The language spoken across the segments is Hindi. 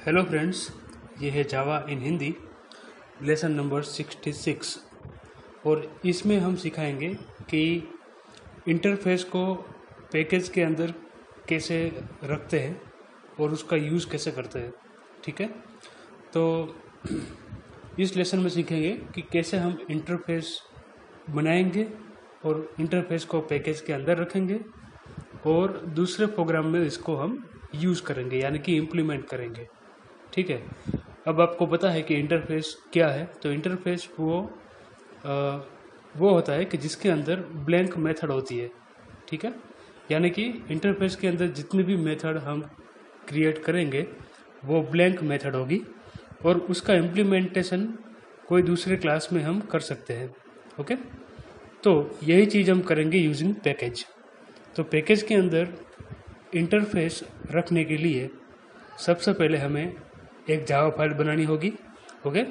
हेलो फ्रेंड्स, ये है जावा इन हिंदी लेसन नंबर 66 और इसमें हम सिखाएंगे कि इंटरफेस को पैकेज के अंदर कैसे रखते हैं और उसका यूज़ कैसे करते हैं। ठीक है, तो इस लेसन में सीखेंगे कि कैसे हम इंटरफेस बनाएंगे और इंटरफेस को पैकेज के अंदर रखेंगे और दूसरे प्रोग्राम में इसको हम यूज़ करेंगे, यानी कि इम्प्लीमेंट करेंगे। ठीक है, अब आपको पता है कि इंटरफेस क्या है। तो इंटरफेस वो होता है कि जिसके अंदर ब्लैंक मेथड होती है। ठीक है, यानी कि इंटरफेस के अंदर जितनी भी मेथड हम क्रिएट करेंगे वो ब्लैंक मेथड होगी और उसका इम्प्लीमेंटेशन कोई दूसरे क्लास में हम कर सकते हैं। ओके, तो यही चीज़ हम करेंगे यूजिंग पैकेज। तो पैकेज के अंदर इंटरफेस रखने के लिए सबसे पहले हमें एक जावा फाइल बनानी होगी। ओके,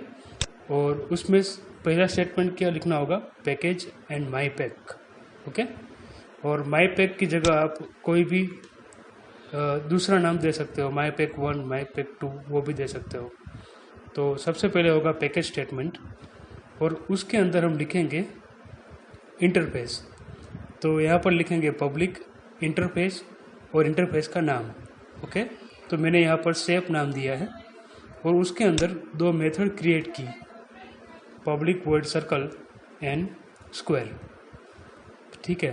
और उसमें पहला स्टेटमेंट क्या लिखना होगा, package and my pack. Okay, और माई पैक की जगह आप कोई भी दूसरा नाम दे सकते हो, माई पैक 1, माई पैक 2, वो भी दे सकते हो। तो सबसे पहले होगा पैकेज स्टेटमेंट और उसके अंदर हम लिखेंगे इंटरफेस। तो यहाँ पर लिखेंगे पब्लिक इंटरफेस और इंटरफेस का नाम। ओके, तो मैंने यहाँ पर सेफ नाम दिया है और उसके अंदर दो मेथड क्रिएट की, public void circle and square. ठीक है,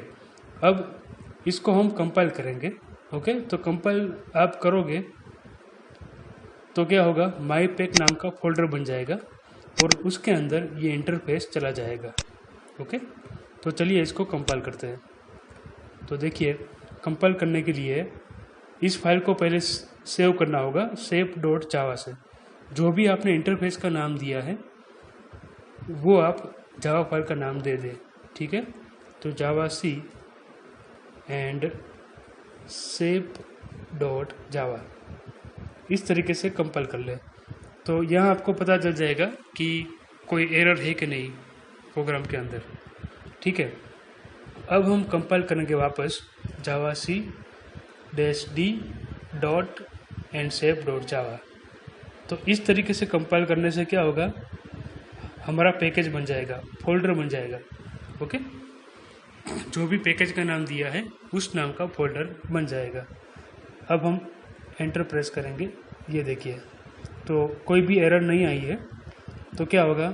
अब इसको हम कंपाइल करेंगे। ओके, तो कंपाइल आप करोगे तो क्या होगा, माई पैक नाम का फोल्डर बन जाएगा और उसके अंदर ये इंटरफेस चला जाएगा। ओके, तो चलिए इसको कंपाइल करते हैं। तो देखिए, कंपाइल करने के लिए इस फाइल को पहले सेव करना होगा save.java से। जो भी आपने इंटरफेस का नाम दिया है वो आप जावा फाइल का नाम दे दें। ठीक है, तो जावा सी एंड save.java इस तरीके से कंपाइल कर ले। तो यहाँ आपको पता चल जाएगा कि कोई एरर है कि नहीं प्रोग्राम के अंदर। ठीक है, अब हम कंपाइल करेंगे वापस जावा सी -d डॉट एंड save.java। तो इस तरीके से कंपाइल करने से क्या होगा, हमारा पैकेज बन जाएगा, फोल्डर बन जाएगा। ओके, जो भी पैकेज का नाम दिया है उस नाम का फोल्डर बन जाएगा। अब हम एंटर प्रेस करेंगे, ये देखिए, तो कोई भी एरर नहीं आई है। तो क्या होगा,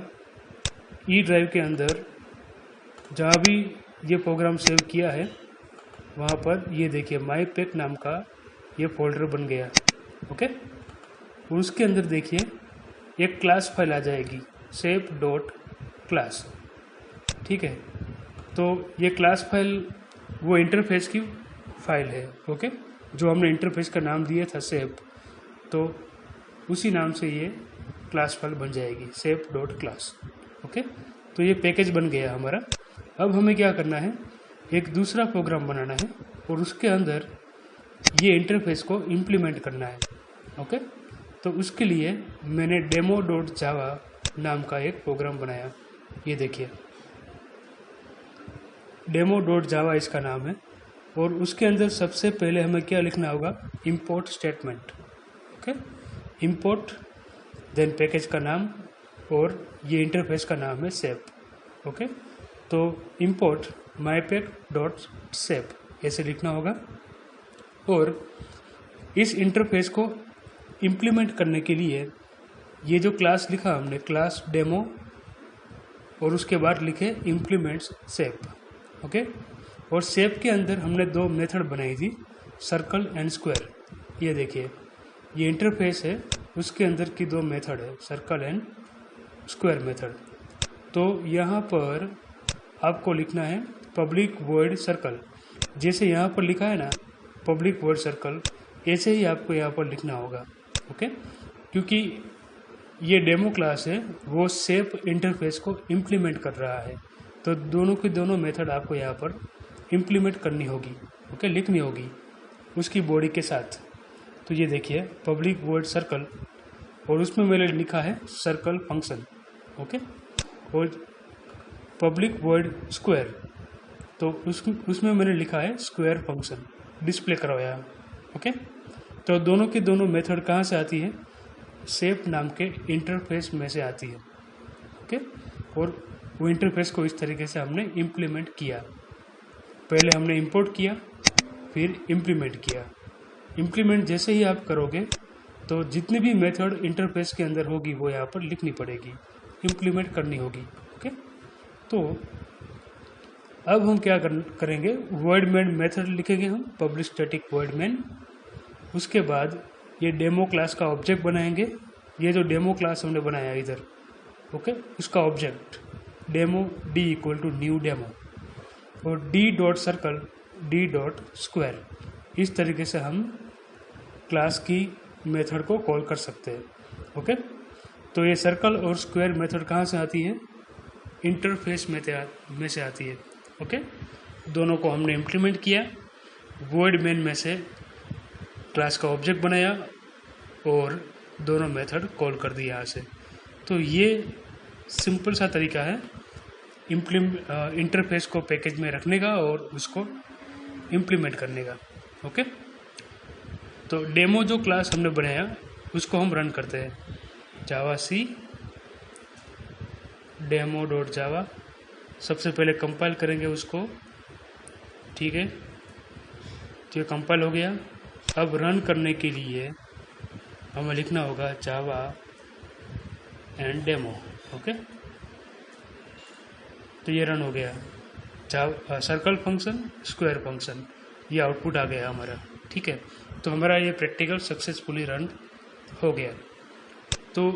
ई ड्राइव के अंदर जहाँ भी ये प्रोग्राम सेव किया है वहाँ पर ये देखिए माई पैक नाम का ये फोल्डर बन गया। ओके, उसके अंदर देखिए एक क्लास फाइल आ जाएगी save.class। ठीक है, तो ये क्लास फाइल वो इंटरफेस की फाइल है। ओके, जो हमने इंटरफेस का नाम दिया था सेव, तो उसी नाम से ये क्लास फाइल बन जाएगी save.class। ओके, तो ये पैकेज बन गया हमारा। अब हमें क्या करना है, एक दूसरा प्रोग्राम बनाना है और उसके अंदर ये इंटरफेस को इम्प्लीमेंट करना है। ओके, तो उसके लिए मैंने demo.java नाम का एक प्रोग्राम बनाया। ये देखिए, demo.java इसका नाम है और उसके अंदर सबसे पहले हमें क्या लिखना होगा, import statement. Okay, import then package का नाम और ये इंटरफेस का नाम है सेव। ओके, तो इंपोर्ट mypack.save ऐसे लिखना होगा और इस इंटरफेस को इम्प्लीमेंट करने के लिए ये जो क्लास लिखा हमने, क्लास डेमो, और उसके बाद लिखे इम्प्लीमेंट्स सेव। ओके, और सेव के अंदर हमने दो मेथड बनाई थी, सर्कल एंड स्क्वायर। ये देखिए, ये इंटरफेस है, उसके अंदर की दो मेथड है, सर्कल एंड स्क्वायर मेथड। तो यहाँ पर आपको लिखना है पब्लिक वॉइड सर्कल। जैसे यहाँ पर लिखा है ना पब्लिक वॉइड सर्कल, ऐसे ही आपको यहाँ पर लिखना होगा। ओके, क्योंकि ये डेमो क्लास है, वो सेव इंटरफेस को इम्प्लीमेंट कर रहा है, तो दोनों की दोनों मेथड आपको यहाँ पर इम्प्लीमेंट करनी होगी। ओके, लिखनी होगी उसकी बॉडी के साथ। तो ये देखिए पब्लिक वॉइड सर्कल और उसमें मैंने लिखा है सर्कल फंक्शन। ओके, और पब्लिक वॉइड स्क्वायर, तो उसमें मैंने लिखा है स्क्वायर फंक्शन, डिस्प्ले करवाया। ओके, तो दोनों की दोनों मेथड कहाँ से आती है, शेप नाम के इंटरफेस में से आती है। ओके, और वो इंटरफेस को इस तरीके से हमने इम्प्लीमेंट किया। पहले हमने इंपोर्ट किया, फिर इम्प्लीमेंट किया। इम्प्लीमेंट जैसे ही आप करोगे तो जितनी भी मेथड इंटरफेस के अंदर होगी वो यहाँ पर लिखनी पड़ेगी, इम्प्लीमेंट करनी होगी। ओके, तो अब हम क्या करेंगे, वॉइड मेन मेथड लिखेंगे हम, पब्लिक स्टैटिक वॉइड मेन। उसके बाद ये डेमो क्लास का ऑब्जेक्ट बनाएंगे। ये जो डेमो क्लास हमने बनाया इधर, ओके, उसका object demo D equal to new demo, और D dot circle D dot square, इस तरीके से हम क्लास की मेथड को कॉल कर सकते हैं। ओके, तो ये सर्कल और स्क्वायर मेथड कहाँ से आती है, इंटरफेस में से आती है। ओके, दोनों को हमने इम्प्लीमेंट किया, वॉइड मेन में से क्लास का ऑब्जेक्ट बनाया और दोनों मेथड कॉल कर दिया यहाँ से। तो ये सिंपल सा तरीका है इंटरफेस को पैकेज में रखने का और उसको इम्प्लीमेंट करने का। ओके, तो डेमो जो क्लास हमने बनाया उसको हम रन करते हैं, जावा सी डेमो डॉट जावा। सबसे पहले कंपाइल करेंगे उसको, ठीक है, तो ये कंपाइल हो गया। अब रन करने के लिए हमें लिखना होगा जावा एंड डेमो। ओके, तो ये रन हो गया, सर्कल फंक्शन स्क्वायर फंक्शन, ये आउटपुट आ गया हमारा। ठीक है, तो हमारा ये प्रैक्टिकल सक्सेसफुली रन हो गया। तो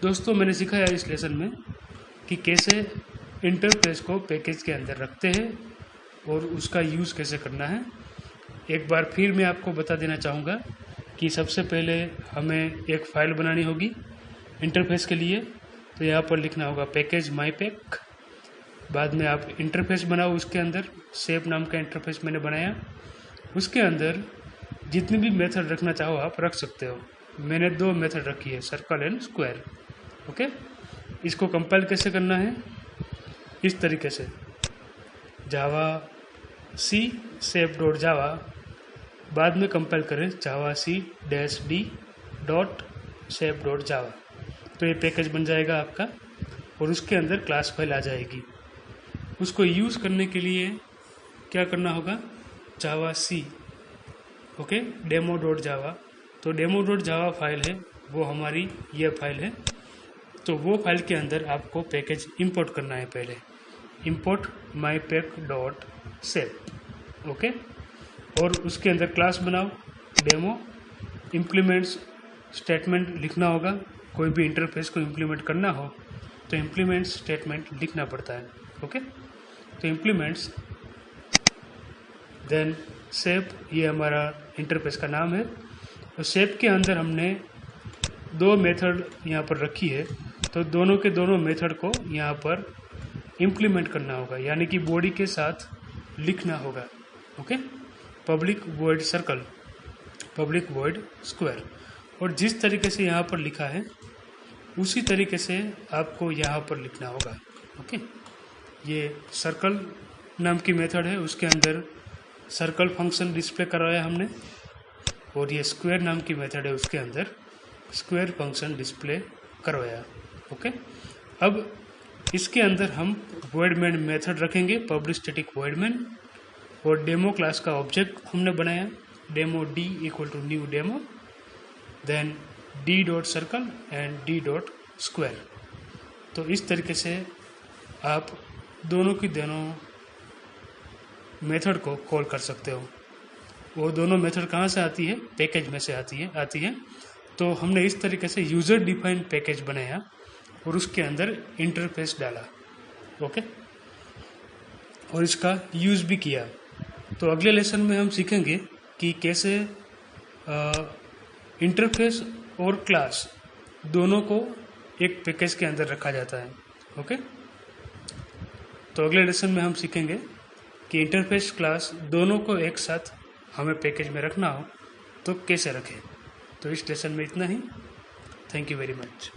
दोस्तों, मैंने सिखाया इस लेसन में कि कैसे इंटरफेस को पैकेज के अंदर रखते हैं और उसका यूज़ कैसे करना है। एक बार फिर मैं आपको बता देना चाहूँगा कि सबसे पहले हमें एक फ़ाइल बनानी होगी इंटरफेस के लिए। तो यहाँ पर लिखना होगा पैकेज माई पैक, बाद में आप इंटरफेस बनाओ, उसके अंदर शेप नाम का इंटरफेस मैंने बनाया, उसके अंदर जितनी भी मेथड रखना चाहो आप रख सकते हो। मैंने 2 मेथड रखी है, सर्कल एंड स्क्वायर। ओके, इसको कंपाइल कैसे करना है, इस तरीके से, जावा सी शेप डॉट जावा, बाद में कंपाइल करें javac dash D dot shape dot Java, तो ये पैकेज बन जाएगा आपका और उसके अंदर क्लास फाइल आ जाएगी। उसको यूज़ करने के लिए क्या करना होगा, जावा सी, ओके, डेमो डॉट जावा। तो डेमो डॉट जावा फाइल है वो हमारी ये फाइल है, तो वो फाइल के अंदर आपको पैकेज इंपोर्ट करना है। पहले इंपोर्ट माई पैक डॉट शेप, ओके, और उसके अंदर क्लास बनाओ डेमो। इम्प्लीमेंट्स स्टेटमेंट लिखना होगा, कोई भी इंटरफेस को इम्प्लीमेंट करना हो तो इम्प्लीमेंट स्टेटमेंट लिखना पड़ता है। ओके, तो इम्प्लीमेंट्स देन शेप, ये हमारा इंटरफेस का नाम है। तो शेप के अंदर हमने 2 मेथड यहाँ पर रखी है, तो दोनों के दोनों मेथड को यहाँ पर इम्प्लीमेंट करना होगा, यानी कि बॉडी के साथ लिखना होगा। Okay, public void circle, public void square, और जिस तरीके से यहाँ पर लिखा है उसी तरीके से आपको यहाँ पर लिखना होगा। ओके, ये सर्कल नाम की मेथड है, उसके अंदर सर्कल फंक्शन डिस्प्ले करवाया हमने, और ये स्क्वायर नाम की मेथड है, उसके अंदर स्क्वायर फंक्शन डिस्प्ले करवाया। ओके, अब इसके अंदर हम वॉइड मेन मेथड रखेंगे, पब्लिक स्टैटिक वॉइड मेन, और डेमो क्लास का ऑब्जेक्ट हमने बनाया, demo D equal to new demo, then D dot circle and D dot square. तो इस तरीके से आप दोनों की दोनों मेथड को कॉल कर सकते हो। वो दोनों मेथड कहाँ से आती है, पैकेज में से आती है। तो हमने इस तरीके से यूज़र डिफाइंड पैकेज बनाया और उसके अंदर इंटरफेस डाला। ओके, और इसका यूज़ भी किया। तो अगले लेसन में हम सीखेंगे कि कैसे इंटरफेस और क्लास दोनों को एक पैकेज के अंदर रखा जाता है। ओके, तो अगले लेसन में हम सीखेंगे कि इंटरफेस क्लास दोनों को एक साथ हमें पैकेज में रखना हो तो कैसे रखें। तो इस लेसन में इतना ही। Thank you very much.